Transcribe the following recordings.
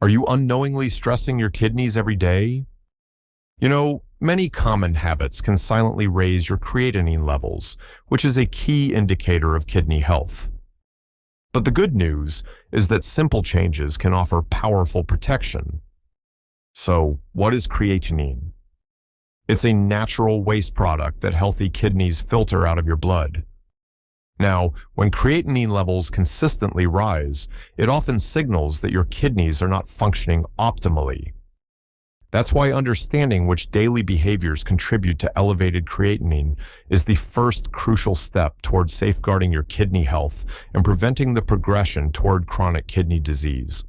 Are you unknowingly stressing your kidneys every day? Many common habits can silently raise your creatinine levels, which is a key indicator of kidney health. But the good news is that simple changes can offer powerful protection. So, what is creatinine? It's a natural waste product that healthy kidneys filter out of your blood. Now, when creatinine levels consistently rise, it often signals that your kidneys are not functioning optimally. That's why understanding which daily behaviors contribute to elevated creatinine is the first crucial step toward safeguarding your kidney health and preventing the progression toward chronic kidney disease.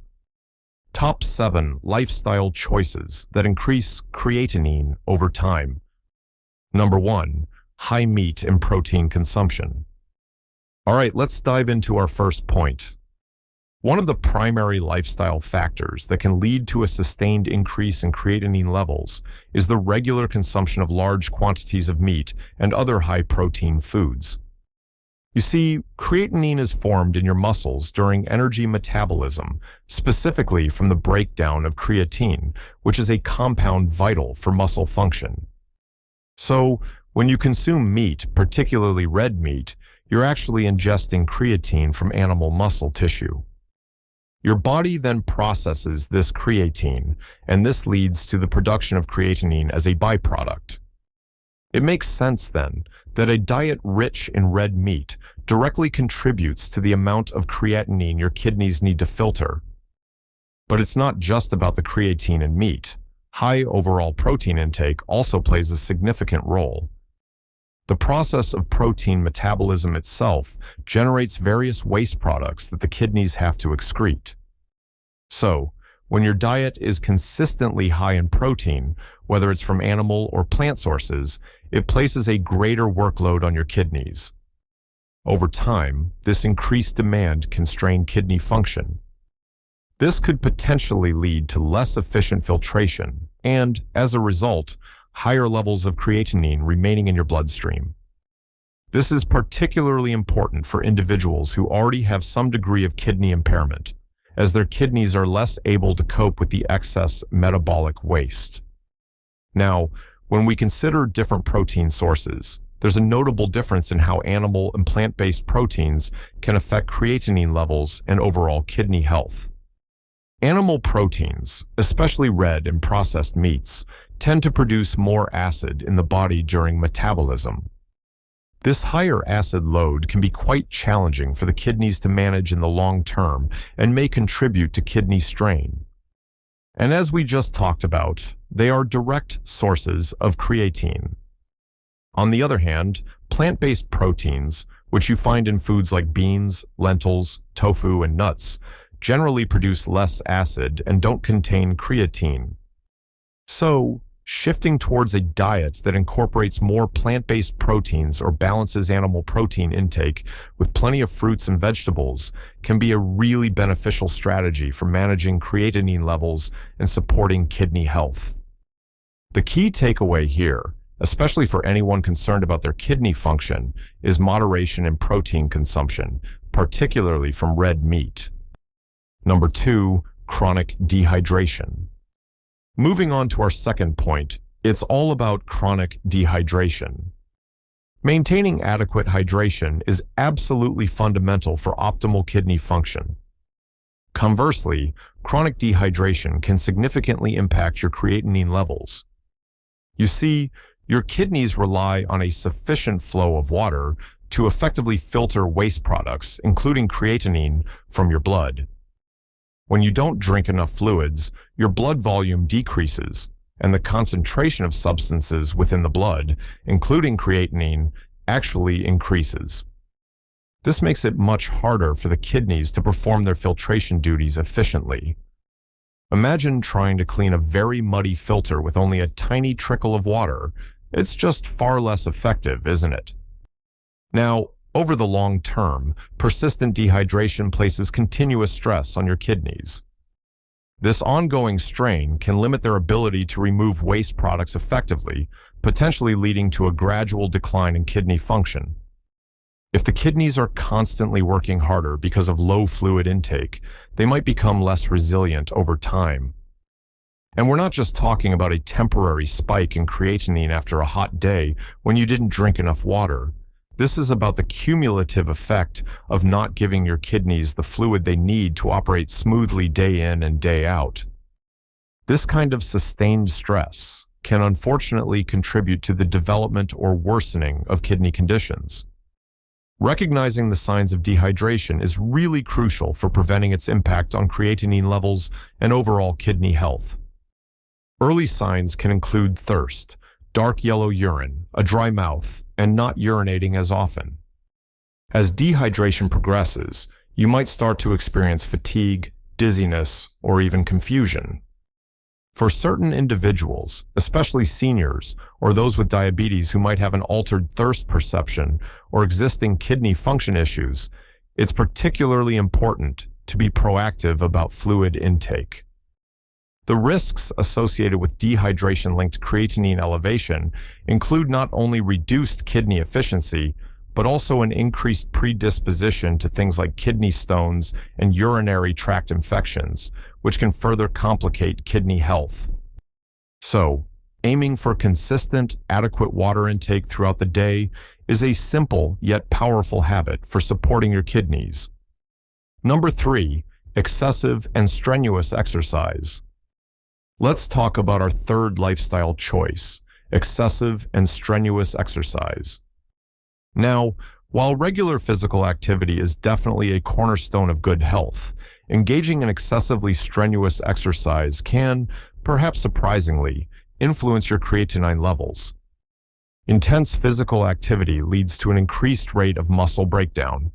Top 7 lifestyle choices that increase creatinine over time. Number 1, high meat and protein consumption. All right, let's dive into our first point. One of the primary lifestyle factors that can lead to a sustained increase in creatinine levels is the regular consumption of large quantities of meat and other high-protein foods. You see, creatinine is formed in your muscles during energy metabolism, specifically from the breakdown of creatine, which is a compound vital for muscle function. So, when you consume meat, particularly red meat, you're actually ingesting creatine from animal muscle tissue. Your body then processes this creatine, and this leads to the production of creatinine as a byproduct. It makes sense, then, that a diet rich in red meat directly contributes to the amount of creatinine your kidneys need to filter. But it's not just about the creatine in meat. High overall protein intake also plays a significant role. The process of protein metabolism itself generates various waste products that the kidneys have to excrete. So, when your diet is consistently high in protein, whether it's from animal or plant sources, it places a greater workload on your kidneys. Over time, this increased demand can strain kidney function. This could potentially lead to less efficient filtration and, as a result, higher levels of creatinine remaining in your bloodstream. This is particularly important for individuals who already have some degree of kidney impairment, as their kidneys are less able to cope with the excess metabolic waste. Now, when we consider different protein sources, there's a notable difference in how animal and plant-based proteins can affect creatinine levels and overall kidney health. Animal proteins, especially red and processed meats, tend to produce more acid in the body during metabolism. This higher acid load can be quite challenging for the kidneys to manage in the long term and may contribute to kidney strain. And as we just talked about, they are direct sources of creatine. On the other hand, plant-based proteins, which you find in foods like beans, lentils, tofu, and nuts, generally produce less acid and don't contain creatine. So, shifting towards a diet that incorporates more plant-based proteins or balances animal protein intake with plenty of fruits and vegetables can be a really beneficial strategy for managing creatinine levels and supporting kidney health. The key takeaway here, especially for anyone concerned about their kidney function, is moderation in protein consumption, particularly from red meat. Number 2, chronic dehydration. Moving on to our second point, it's all about chronic dehydration. Maintaining adequate hydration is absolutely fundamental for optimal kidney function. Conversely, chronic dehydration can significantly impact your creatinine levels. You see, your kidneys rely on a sufficient flow of water to effectively filter waste products, including creatinine, from your blood. When you don't drink enough fluids, your blood volume decreases, and the concentration of substances within the blood, including creatinine, actually increases. This makes it much harder for the kidneys to perform their filtration duties efficiently. Imagine trying to clean a very muddy filter with only a tiny trickle of water. It's just far less effective, isn't it? Now, over the long term, persistent dehydration places continuous stress on your kidneys. This ongoing strain can limit their ability to remove waste products effectively, potentially leading to a gradual decline in kidney function. If the kidneys are constantly working harder because of low fluid intake, they might become less resilient over time. And we're not just talking about a temporary spike in creatinine after a hot day when you didn't drink enough water. This is about the cumulative effect of not giving your kidneys the fluid they need to operate smoothly day in and day out. This kind of sustained stress can unfortunately contribute to the development or worsening of kidney conditions. Recognizing the signs of dehydration is really crucial for preventing its impact on creatinine levels and overall kidney health. Early signs can include thirst, dark yellow urine, a dry mouth, and not urinating as often. As dehydration progresses, you might start to experience fatigue, dizziness, or even confusion. For certain individuals, especially seniors or those with diabetes who might have an altered thirst perception or existing kidney function issues, it's particularly important to be proactive about fluid intake. The risks associated with dehydration-linked creatinine elevation include not only reduced kidney efficiency, but also an increased predisposition to things like kidney stones and urinary tract infections, which can further complicate kidney health. So, aiming for consistent, adequate water intake throughout the day is a simple yet powerful habit for supporting your kidneys. Number 3, excessive and strenuous exercise. Let's talk about our third lifestyle choice, excessive and strenuous exercise. Now, while regular physical activity is definitely a cornerstone of good health, engaging in excessively strenuous exercise can, perhaps surprisingly, influence your creatinine levels. Intense physical activity leads to an increased rate of muscle breakdown.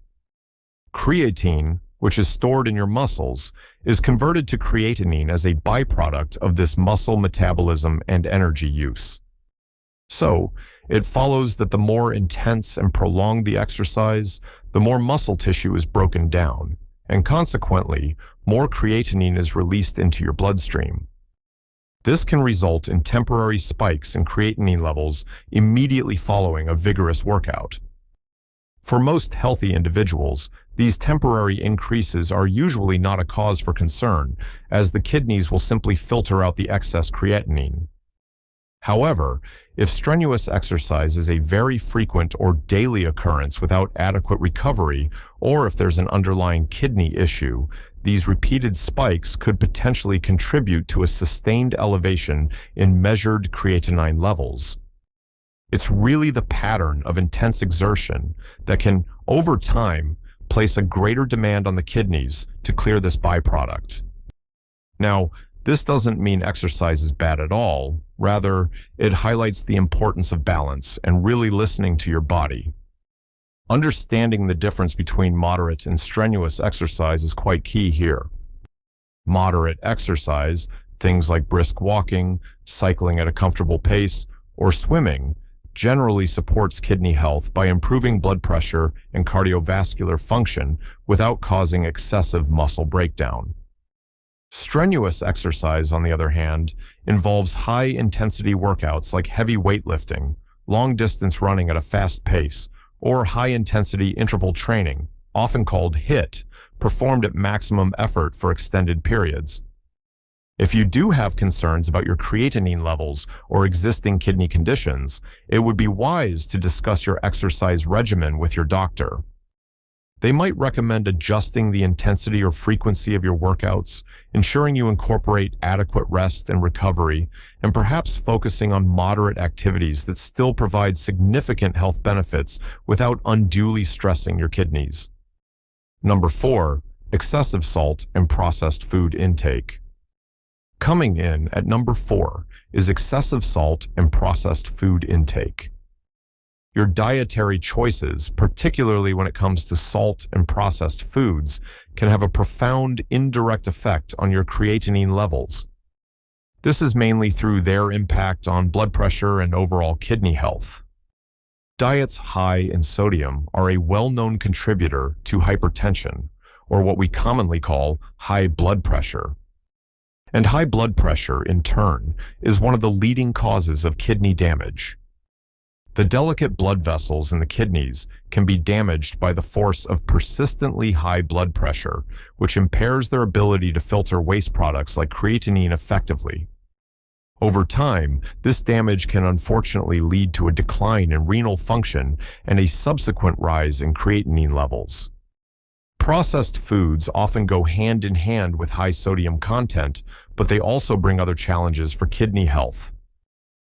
Creatine, which is stored in your muscles, is converted to creatinine as a byproduct of this muscle metabolism and energy use. So, it follows that the more intense and prolonged the exercise, the more muscle tissue is broken down, and consequently, more creatinine is released into your bloodstream. This can result in temporary spikes in creatinine levels immediately following a vigorous workout. For most healthy individuals, these temporary increases are usually not a cause for concern, as the kidneys will simply filter out the excess creatinine. However, if strenuous exercise is a very frequent or daily occurrence without adequate recovery, or if there's an underlying kidney issue, these repeated spikes could potentially contribute to a sustained elevation in measured creatinine levels. It's really the pattern of intense exertion that can, over time, place a greater demand on the kidneys to clear this byproduct. Now, this doesn't mean exercise is bad at all. Rather, it highlights the importance of balance and really listening to your body. Understanding the difference between moderate and strenuous exercise is quite key here. Moderate exercise, things like brisk walking, cycling at a comfortable pace, or swimming, generally supports kidney health by improving blood pressure and cardiovascular function without causing excessive muscle breakdown. Strenuous exercise, on the other hand, involves high-intensity workouts like heavy weightlifting, long-distance running at a fast pace, or high-intensity interval training, often called HIIT, performed at maximum effort for extended periods. If you do have concerns about your creatinine levels or existing kidney conditions, it would be wise to discuss your exercise regimen with your doctor. They might recommend adjusting the intensity or frequency of your workouts, ensuring you incorporate adequate rest and recovery, and perhaps focusing on moderate activities that still provide significant health benefits without unduly stressing your kidneys. Number 4, excessive salt and processed food intake. Coming in at number 4 is excessive salt and processed food intake. Your dietary choices, particularly when it comes to salt and processed foods, can have a profound indirect effect on your creatinine levels. This is mainly through their impact on blood pressure and overall kidney health. Diets high in sodium are a well-known contributor to hypertension, or what we commonly call high blood pressure. And high blood pressure, in turn, is one of the leading causes of kidney damage. The delicate blood vessels in the kidneys can be damaged by the force of persistently high blood pressure, which impairs their ability to filter waste products like creatinine effectively. Over time, this damage can unfortunately lead to a decline in renal function and a subsequent rise in creatinine levels. Processed foods often go hand in hand with high sodium content, but they also bring other challenges for kidney health.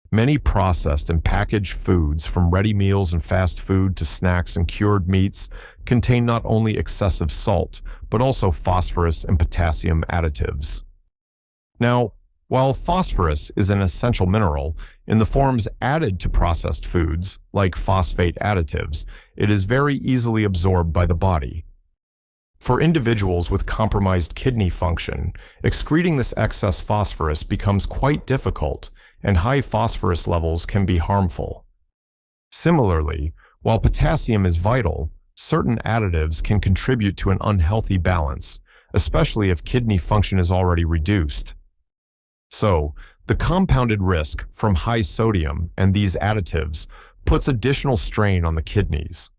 Many processed and packaged foods, from ready meals and fast food to snacks and cured meats, contain not only excessive salt, but also phosphorus and potassium additives. Now, while phosphorus is an essential mineral, in the forms added to processed foods, like phosphate additives, it is very easily absorbed by the body. For individuals with compromised kidney function, excreting this excess phosphorus becomes quite difficult, and high phosphorus levels can be harmful. Similarly, while potassium is vital, certain additives can contribute to an unhealthy balance, especially if kidney function is already reduced. So, the compounded risk from high sodium and these additives puts additional strain on the kidneys.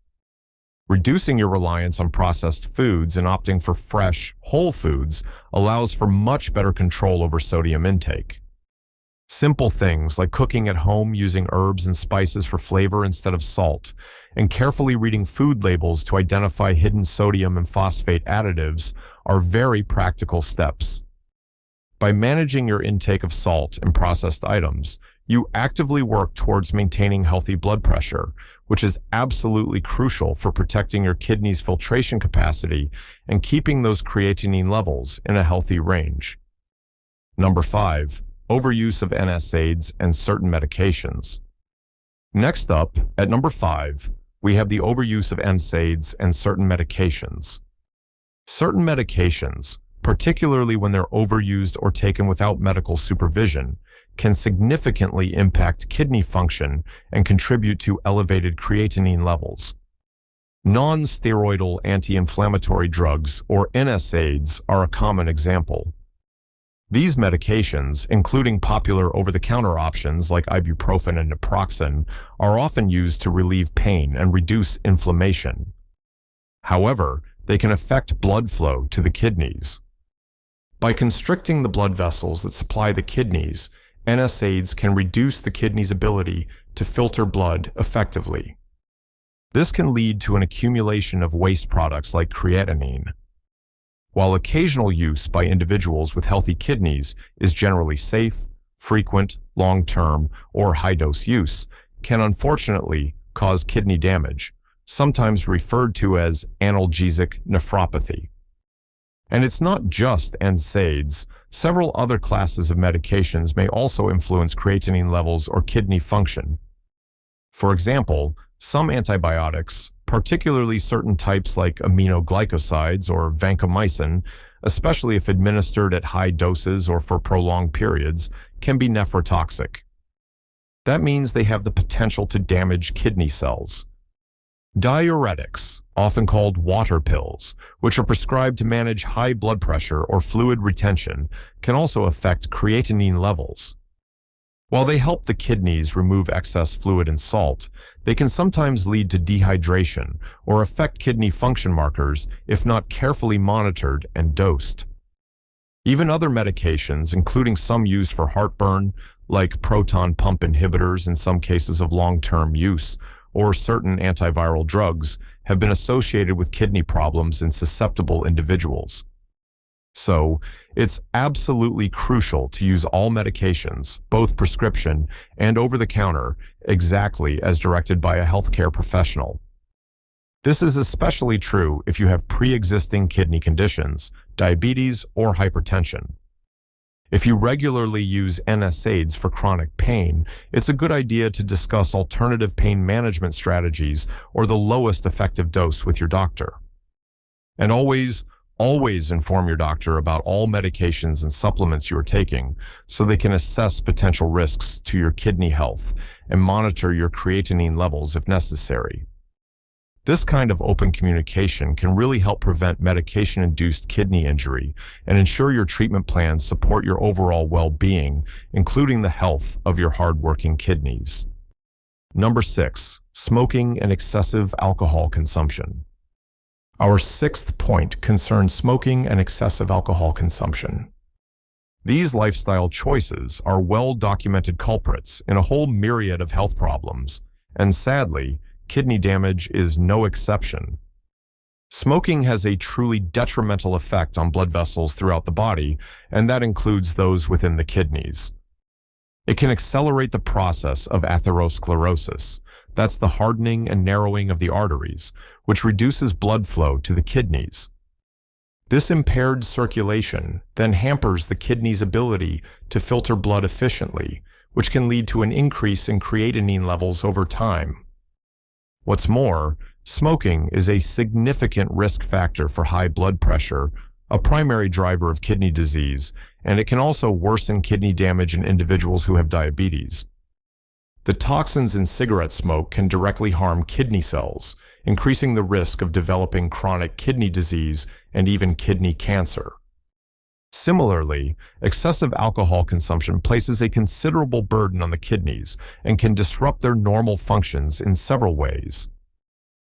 Reducing your reliance on processed foods and opting for fresh, whole foods allows for much better control over sodium intake. Simple things like cooking at home using herbs and spices for flavor instead of salt, and carefully reading food labels to identify hidden sodium and phosphate additives are very practical steps. By managing your intake of salt and processed items, you actively work towards maintaining healthy blood pressure, which is absolutely crucial for protecting your kidney's filtration capacity and keeping those creatinine levels in a healthy range. Number 5. Overuse of NSAIDs and certain medications. Next up, at number 5, we have the overuse of NSAIDs and certain medications. Certain medications, particularly when they're overused or taken without medical supervision, can significantly impact kidney function and contribute to elevated creatinine levels. Non-steroidal anti-inflammatory drugs, or NSAIDs, are a common example. These medications, including popular over-the-counter options like ibuprofen and naproxen, are often used to relieve pain and reduce inflammation. However, they can affect blood flow to the kidneys. By constricting the blood vessels that supply the kidneys, NSAIDs can reduce the kidney's ability to filter blood effectively. This can lead to an accumulation of waste products like creatinine. While occasional use by individuals with healthy kidneys is generally safe, frequent, long-term, or high-dose use, can unfortunately cause kidney damage, sometimes referred to as analgesic nephropathy. And it's not just NSAIDs. Several other classes of medications may also influence creatinine levels or kidney function. For example, some antibiotics, particularly certain types like aminoglycosides or vancomycin, especially if administered at high doses or for prolonged periods, can be nephrotoxic. That means they have the potential to damage kidney cells. Diuretics, often called water pills, which are prescribed to manage high blood pressure or fluid retention, can also affect creatinine levels. While they help the kidneys remove excess fluid and salt, they can sometimes lead to dehydration or affect kidney function markers if not carefully monitored and dosed. Even other medications, including some used for heartburn, like proton pump inhibitors in some cases of long-term use, or certain antiviral drugs, have been associated with kidney problems in susceptible individuals. So, it's absolutely crucial to use all medications, both prescription and over-the-counter, exactly as directed by a healthcare professional. This is especially true if you have pre-existing kidney conditions, diabetes, or hypertension. If you regularly use NSAIDs for chronic pain, it's a good idea to discuss alternative pain management strategies or the lowest effective dose with your doctor. And always inform your doctor about all medications and supplements you are taking so they can assess potential risks to your kidney health and monitor your creatinine levels if necessary. This kind of open communication can really help prevent medication-induced kidney injury and ensure your treatment plans support your overall well-being, including the health of your hard-working kidneys. Number 6. Smoking and excessive alcohol consumption. Our 6th point concerns smoking and excessive alcohol consumption. These lifestyle choices are well-documented culprits in a whole myriad of health problems, and sadly, kidney damage is no exception. Smoking has a truly detrimental effect on blood vessels throughout the body, and that includes those within the kidneys. It can accelerate the process of atherosclerosis. That's the hardening and narrowing of the arteries, which reduces blood flow to the kidneys. This impaired circulation then hampers the kidney's ability to filter blood efficiently, which can lead to an increase in creatinine levels over time. What's more, smoking is a significant risk factor for high blood pressure, a primary driver of kidney disease, and it can also worsen kidney damage in individuals who have diabetes. The toxins in cigarette smoke can directly harm kidney cells, increasing the risk of developing chronic kidney disease and even kidney cancer. Similarly, excessive alcohol consumption places a considerable burden on the kidneys and can disrupt their normal functions in several ways.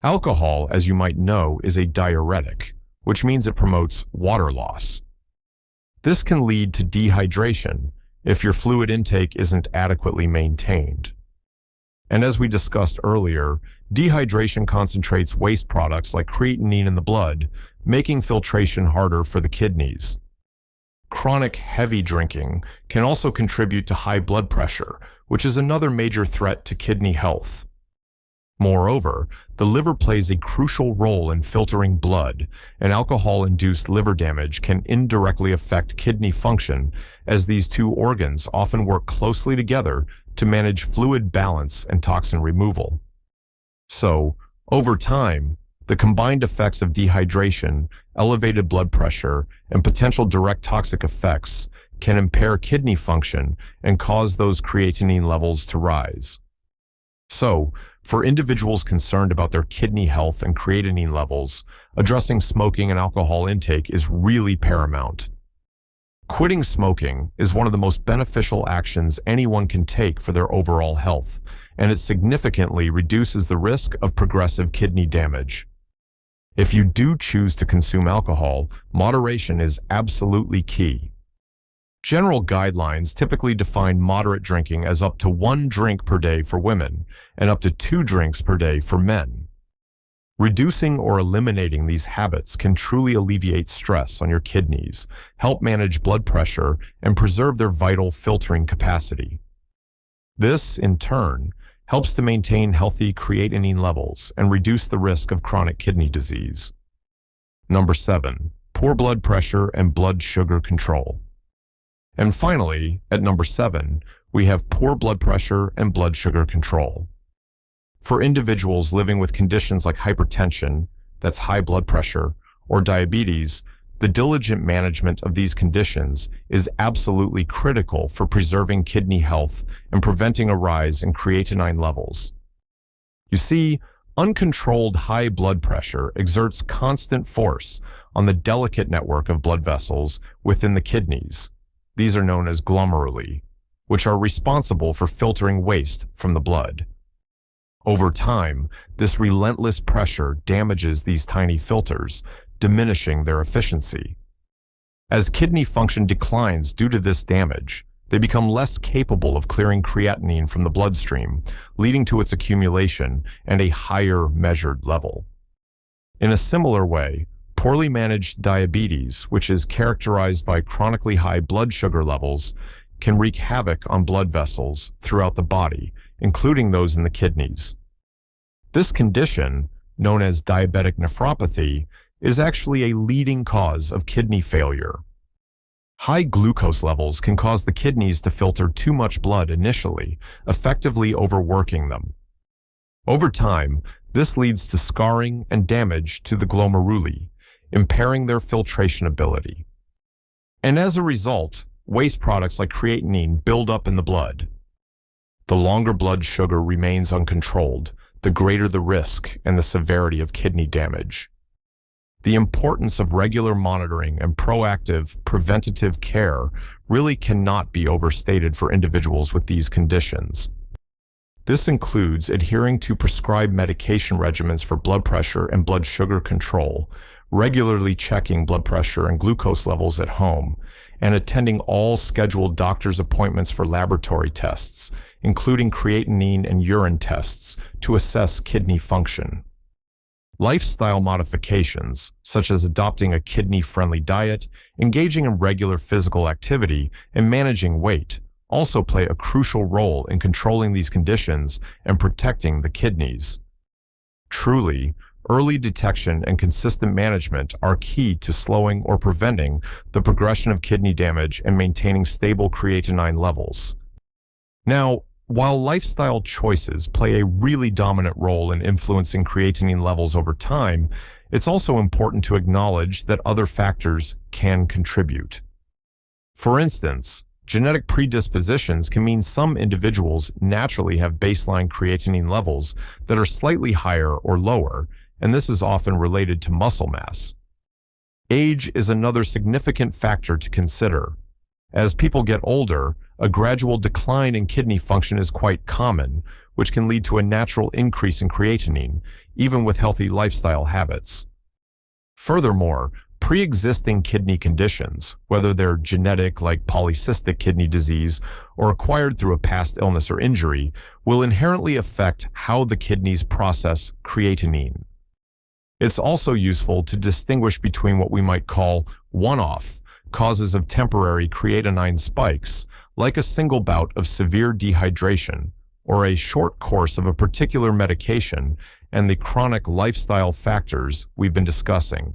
Alcohol, as you might know, is a diuretic, which means it promotes water loss. This can lead to dehydration if your fluid intake isn't adequately maintained. And as we discussed earlier, dehydration concentrates waste products like creatinine in the blood, making filtration harder for the kidneys. Chronic heavy drinking can also contribute to high blood pressure, which is another major threat to kidney health. Moreover, the liver plays a crucial role in filtering blood, and alcohol-induced liver damage can indirectly affect kidney function, as these two organs often work closely together to manage fluid balance and toxin removal. So, over time, the combined effects of dehydration, elevated blood pressure, and potential direct toxic effects can impair kidney function and cause those creatinine levels to rise. So, for individuals concerned about their kidney health and creatinine levels, addressing smoking and alcohol intake is really paramount. Quitting smoking is one of the most beneficial actions anyone can take for their overall health, and it significantly reduces the risk of progressive kidney damage. If you do choose to consume alcohol, moderation is absolutely key. General guidelines typically define moderate drinking as up to 1 drink per day for women and up to 2 drinks per day for men. Reducing or eliminating these habits can truly alleviate stress on your kidneys, help manage blood pressure, and preserve their vital filtering capacity. This, in turn, helps to maintain healthy creatinine levels and reduce the risk of chronic kidney disease. Number 7. Poor blood pressure and blood sugar control. And finally, at number 7, we have poor blood pressure and blood sugar control. For individuals living with conditions like hypertension, that's high blood pressure, or diabetes, the diligent management of these conditions is absolutely critical for preserving kidney health and preventing a rise in creatinine levels. You see, uncontrolled high blood pressure exerts constant force on the delicate network of blood vessels within the kidneys. These are known as glomeruli, which are responsible for filtering waste from the blood. Over time, this relentless pressure damages these tiny filters, diminishing their efficiency. As kidney function declines due to this damage, they become less capable of clearing creatinine from the bloodstream, leading to its accumulation and a higher measured level. In a similar way, poorly managed diabetes, which is characterized by chronically high blood sugar levels, can wreak havoc on blood vessels throughout the body, including those in the kidneys. This condition, known as diabetic nephropathy, is actually a leading cause of kidney failure. High glucose levels can cause the kidneys to filter too much blood initially, effectively overworking them. Over time, this leads to scarring and damage to the glomeruli, impairing their filtration ability. And as a result, waste products like creatinine build up in the blood. The longer blood sugar remains uncontrolled, the greater the risk and the severity of kidney damage. The importance of regular monitoring and proactive, preventative care really cannot be overstated for individuals with these conditions. This includes adhering to prescribed medication regimens for blood pressure and blood sugar control, regularly checking blood pressure and glucose levels at home, and attending all scheduled doctor's appointments for laboratory tests, including creatinine and urine tests, to assess kidney function. Lifestyle modifications, such as adopting a kidney-friendly diet, engaging in regular physical activity, and managing weight, also play a crucial role in controlling these conditions and protecting the kidneys. Truly, early detection and consistent management are key to slowing or preventing the progression of kidney damage and maintaining stable creatinine levels. Now, while lifestyle choices play a really dominant role in influencing creatinine levels over time, it's also important to acknowledge that other factors can contribute. For instance, genetic predispositions can mean some individuals naturally have baseline creatinine levels that are slightly higher or lower, and this is often related to muscle mass. Age is another significant factor to consider. As people get older, a gradual decline in kidney function is quite common, which can lead to a natural increase in creatinine, even with healthy lifestyle habits. Furthermore, pre-existing kidney conditions, whether they're genetic like polycystic kidney disease or acquired through a past illness or injury, will inherently affect how the kidneys process creatinine. It's also useful to distinguish between what we might call one-off causes of temporary creatinine spikes, like a single bout of severe dehydration or a short course of a particular medication, and the chronic lifestyle factors we've been discussing.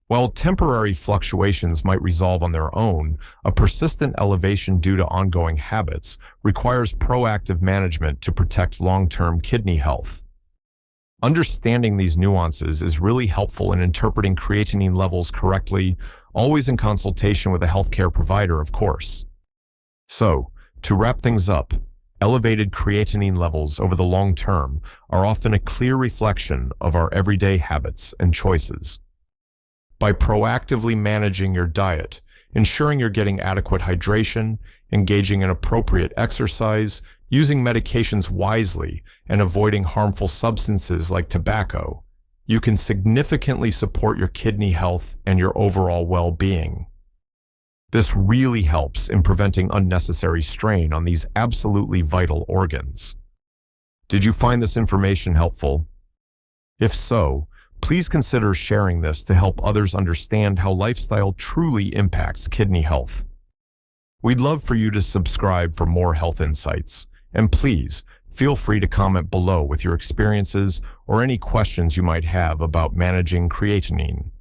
While temporary fluctuations might resolve on their own, a persistent elevation due to ongoing habits requires proactive management to protect long-term kidney health. Understanding these nuances is really helpful in interpreting creatinine levels correctly, always in consultation with a healthcare provider, of course. So, to wrap things up, elevated creatinine levels over the long term are often a clear reflection of our everyday habits and choices. By proactively managing your diet, ensuring you're getting adequate hydration, engaging in appropriate exercise, using medications wisely, and avoiding harmful substances like tobacco, you can significantly support your kidney health and your overall well-being. This really helps in preventing unnecessary strain on these absolutely vital organs. Did you find this information helpful? If so, please consider sharing this to help others understand how lifestyle truly impacts kidney health. We'd love for you to subscribe for more health insights, and please feel free to comment below with your experiences or any questions you might have about managing creatinine.